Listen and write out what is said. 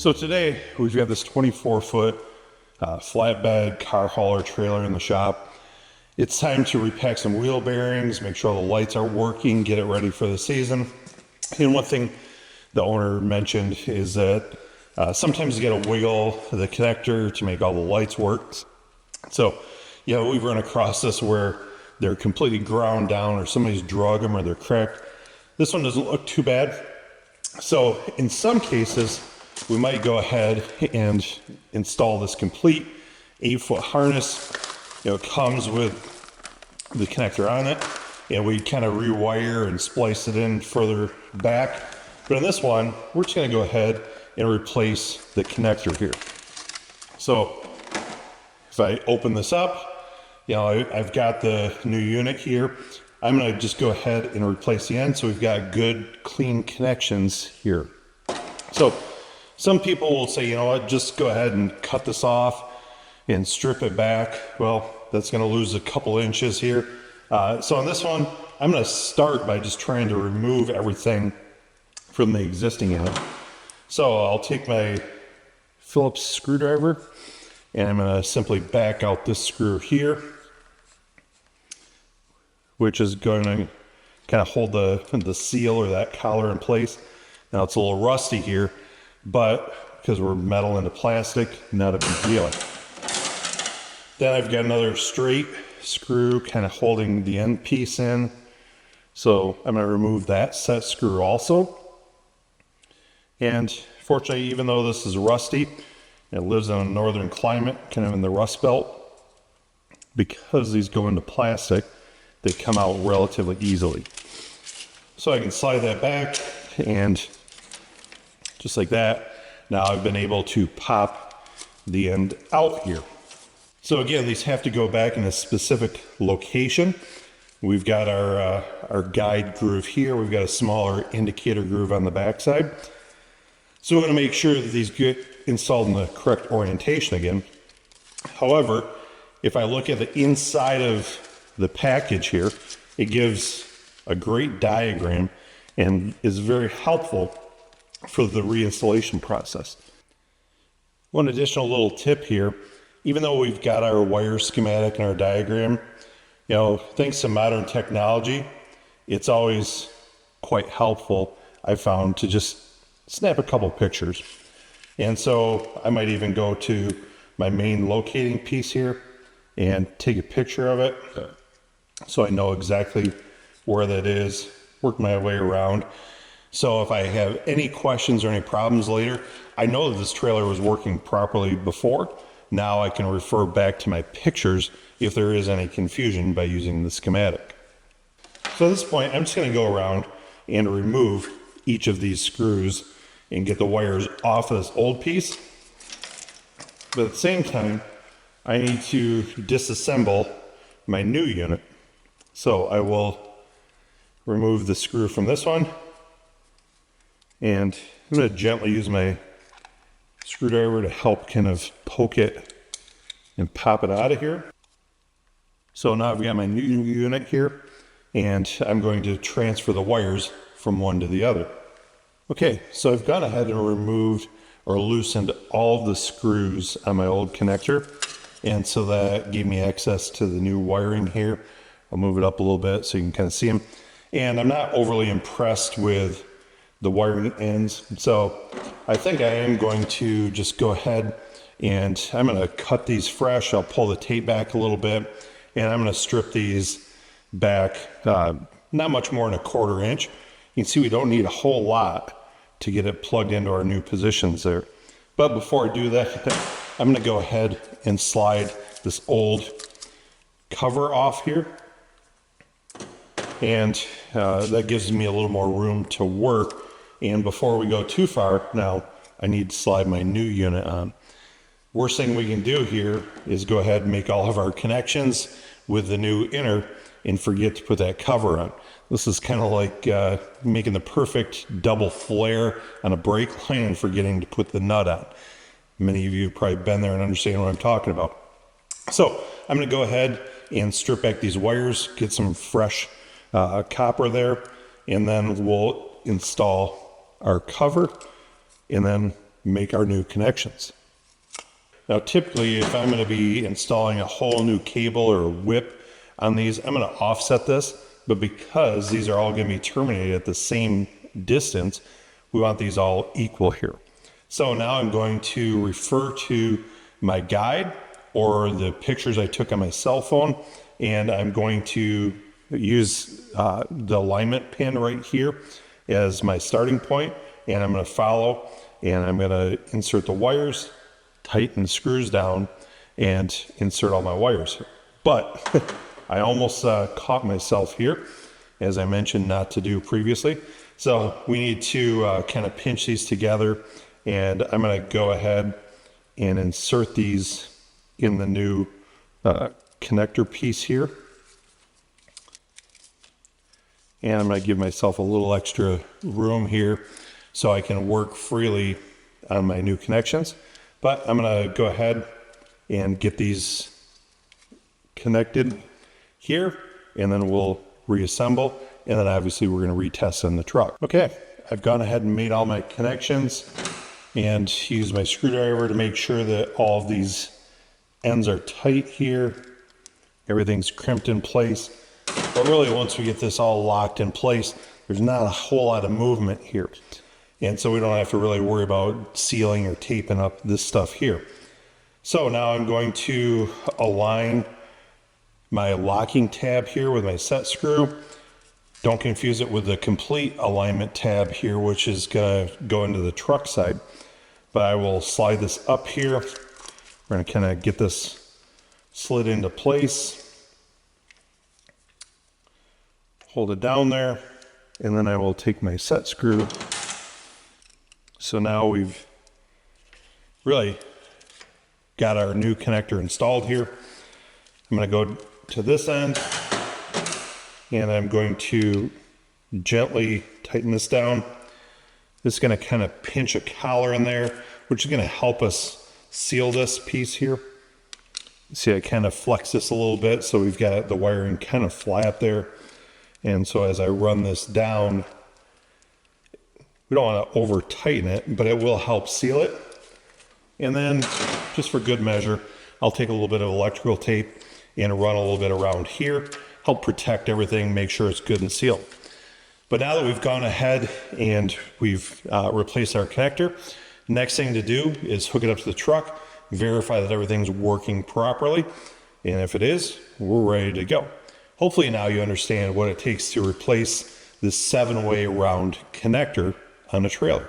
So today we've got this 24-foot flatbed car hauler trailer in the shop. It's time to repack some wheel bearings, make sure all the lights are working, get it ready for the season. And one thing the owner mentioned is that sometimes you got to wiggle the connector to make all the lights work. So, yeah, we've run across this where they're completely ground down or somebody's drug them or they're cracked. This one doesn't look too bad. So in some cases, we might go ahead and install this complete 8-foot harness. It comes with the connector on it, and we kind of rewire and splice it in further back. But in this one, we're just going to go ahead and replace the connector here. So if I open this up, I've got the new unit here. I'm going to just go ahead and replace the end so we've got good, clean connections here. So some people will say, you know what, just go ahead and cut this off and strip it back. Well, that's going to lose a couple inches here. So on this one, I'm going to start by just trying to remove everything from the existing unit. So I'll take my Phillips screwdriver and I'm going to simply back out this screw here, which is going to kind of hold the seal or that collar in place. Now it's a little rusty here, but because we're metal into plastic, not a big deal. Then I've got another straight screw kind of holding the end piece in. So I'm going to remove that set screw also. And fortunately, even though this is rusty, it lives in a northern climate, kind of in the Rust Belt, because these go into plastic, they come out relatively easily. So I can slide that back, and just like that, now I've been able to pop the end out here. So again, these have to go back in a specific location. We've got our guide groove here. We've got a smaller indicator groove on the backside. So we're going to make sure that these get installed in the correct orientation again. However, if I look at the inside of the package here, it gives a great diagram and is very helpful for the reinstallation process. One additional little tip here, even though we've got our wire schematic and our diagram, thanks to modern technology, it's always quite helpful, I found, to just snap a couple pictures. And so I might even go to my main locating piece here and take a picture of it so I know exactly where that is, work my way around. So if I have any questions or any problems later, I know that this trailer was working properly before. Now I can refer back to my pictures if there is any confusion by using the schematic. So at this point, I'm just going to go around and remove each of these screws and get the wires off of this old piece. But at the same time, I need to disassemble my new unit. So I will remove the screw from this one, and I'm going to gently use my screwdriver to help kind of poke it and pop it out of here. So now I've got my new unit here, and I'm going to transfer the wires from one to the other. Okay, so I've gone ahead and removed or loosened all of the screws on my old connector, and so that gave me access to the new wiring here. I'll move it up a little bit so you can kind of see them. And I'm not overly impressed with the wiring ends, so I think I am going to just go ahead and I'm going to cut these fresh. I'll pull the tape back a little bit, and I'm going to strip these back not much more than a 1/4 inch. You can see we don't need a whole lot to get it plugged into our new positions there. But before I do that, I'm going to go ahead and slide this old cover off here. And that gives me a little more room to work. And before we go too far, now I need to slide my new unit on. Worst thing we can do here is go ahead and make all of our connections with the new inner and forget to put that cover on. This is kind of like making the perfect double flare on a brake line and forgetting to put the nut on. Many of you have probably been there and understand what I'm talking about. So I'm going to go ahead and strip back these wires, get some fresh copper there, and then we'll install our cover, and then make our new connections. Now typically if I'm going to be installing a whole new cable or whip on these, I'm going to offset this, but because these are all going to be terminated at the same distance, we want these all equal here. So now I'm going to refer to my guide or the pictures I took on my cell phone, and I'm going to use the alignment pin right here as my starting point, and I'm going to follow, and I'm going to insert the wires, tighten the screws down, and insert all my wires here. But I almost caught myself here, as I mentioned not to do previously. So we need to kind of pinch these together, and I'm going to go ahead and insert these in the new connector piece here. And I'm going to give myself a little extra room here so I can work freely on my new connections. But I'm going to go ahead and get these connected here, and then we'll reassemble, and then obviously we're going to retest on the truck. Okay, I've gone ahead and made all my connections and used my screwdriver to make sure that all of these ends are tight here. Everything's crimped in place. But really, once we get this all locked in place, there's not a whole lot of movement here. And so we don't have to really worry about sealing or taping up this stuff here. So now I'm going to align my locking tab here with my set screw. Don't confuse it with the complete alignment tab here, which is going to go into the truck side. But I will slide this up here. We're going to kind of get this slid into place. Hold it down there, and then I will take my set screw. So now we've really got our new connector installed here. I'm going to go to this end, and I'm going to gently tighten this down. This is going to kind of pinch a collar in there, which is going to help us seal this piece here. See, I kind of flex this a little bit so we've got the wiring kind of flat there. And so as I run this down, we don't want to over tighten it, but it will help seal it. And then just for good measure, I'll take a little bit of electrical tape and run a little bit around here, help protect everything, make sure it's good and sealed. But now that we've gone ahead and we've replaced our connector, next thing to do is hook it up to the truck, verify that everything's working properly. And if it is, we're ready to go. Hopefully now you understand what it takes to replace this 7-way round connector on a trailer.